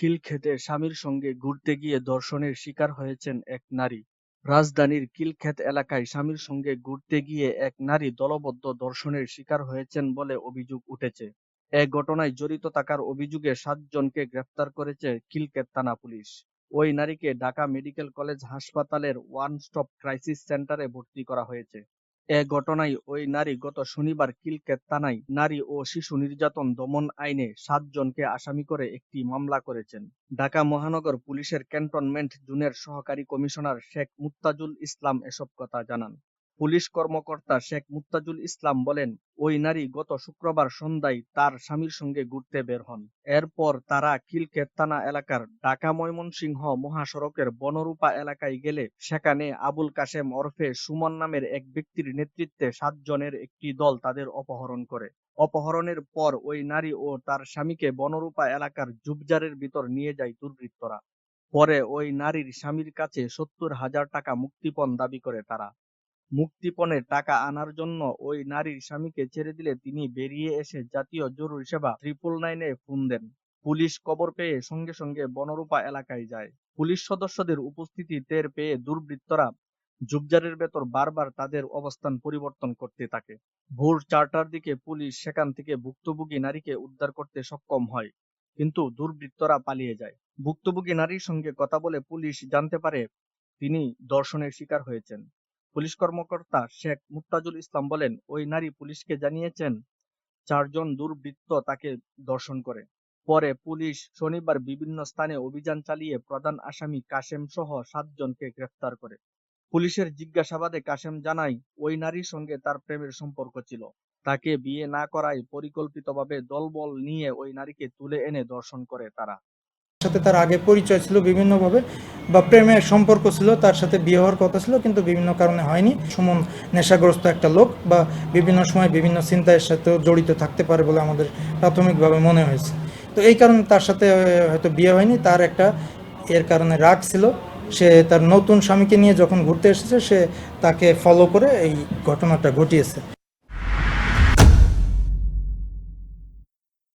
খিলক্ষেতে স্বামীর সঙ্গে ঘুরতে গিয়ে ধর্ষণের শিকার হয়েছেন এক নারী। রাজধানীর খিলক্ষেত এলাকায় স্বামীর সঙ্গে ঘুরতে গিয়ে এক নারী দলবদ্ধ ধর্ষণের শিকার হয়েছেন বলে অভিযোগ উঠেছে। এ ঘটনায় জড়িত থাকার অভিযোগে ৭ জনকে গ্রেপ্তার করেছে খিলক্ষেত থানা পুলিশ। ওই নারীকে ঢাকা মেডিকেল কলেজ হাসপাতালের ওয়ান স্টপ ক্রাইসিস সেন্টারে ভর্তি করা হয়েছে। এ ঘটনায় ওই নারী গত শনিবার খিলক্ষেত থানায় নারী ও শিশু নির্যাতন দমন আইনে ৭ জনকে আসামি করে একটি মামলা করেছেন। ঢাকা মহানগর পুলিশের ক্যান্টনমেন্ট জোনের সহকারী কমিশনার শেখ মুত্তাজুল ইসলাম এসব কথা জানান। পুলিশ কর্মকর্তা শেখ মুত্তাজুল ইসলাম বলেন, ওই নারী গত শুক্রবার সন্ধ্যায় তার স্বামীর সঙ্গে ঘুরতে বের হন। এরপর তারা খিলক্ষেত থানা এলাকার ঢাকা ময়মনসিংহ মহাসড়কের বনরূপা এলাকায় গেলে সেখানে আবুল কাশেম ওরফে সুমন নামের এক ব্যক্তির নেতৃত্বে ৭ জনের একটি দল তাদের অপহরণ করে। অপহরণের পর ওই নারী ও তার স্বামীকে বনরূপা এলাকার ঝুপঝাড়ের ভিতর নিয়ে যায় দুর্বৃত্তরা। পরে ওই নারীর স্বামীর কাছে ৭০,০০০ টাকা মুক্তিপণ দাবি করে তারা। মুক্তিপণের টাকা আনার জন্য ওই নারীর স্বামীকে ছেড়ে দিলে তিনি বেরিয়ে এসে জাতীয় জরুরি সেবা 999-এ ফোন দেন। পুলিশ খবর পেয়ে সঙ্গে সঙ্গে বনরূপা এলাকায় যায়। পুলিশ সদস্যদের উপস্থিতি টের পেয়ে দুর্বৃত্তরা ঝোপঝাড়ের ভেতর বারবার তাদের অবস্থান পরিবর্তন করতে থাকে। ভোর ৪টার দিকে পুলিশ সেখান থেকে ভুক্তভোগী নারীকে উদ্ধার করতে সক্ষম হয়, কিন্তু দুর্বৃত্তরা পালিয়ে যায়। ভুক্তভোগী নারীর সঙ্গে কথা বলে পুলিশ জানতে পারে তিনি ধর্ষণের শিকার হয়েছেন। পুলিশ কর্মকর্তা শেখ মুত্তাজুল ইসলাম বলেন, ওই নারী পুলিশকে জানিয়েছেন ৪ জন দুর্বৃত্ত তাকে ধর্ষণ করে। পরে পুলিশ শনিবার বিভিন্ন স্থানে অভিযান চালিয়ে প্রধান আসামি কাশেম সহ ৭ জনকে গ্রেফতার করে। পুলিশের জিজ্ঞাসাবাদে কাশেম জানায়, ওই নারীর সঙ্গে তার প্রেমের সম্পর্ক ছিল। তাকে বিয়ে না করায় পরিকল্পিতভাবে দলবল নিয়ে ওই নারীকে তুলে এনে ধর্ষণ করে তারা। সাথে তার আগে পরিচয় ছিল বিভিন্নভাবে বা প্রেমের সম্পর্ক ছিল, তার সাথে বিয়ে হওয়ার কথা ছিল কিন্তু বিভিন্ন কারণে হয়নি। সুমন নেশাগ্রস্ত একটা লোক বা বিভিন্ন সময় বিভিন্ন চিন্তার সাথেও জড়িত থাকতে পারে বলে আমাদের প্রাথমিকভাবে মনে হয়েছে। তো এই কারণে তার সাথে হয়তো বিয়ে হয়নি, তার একটা এর কারণে রাগ ছিল। সে তার নতুন স্বামীকে নিয়ে যখন ঘুরতে এসেছে সে তাকে ফলো করে এই ঘটনাটা ঘটিয়েছে।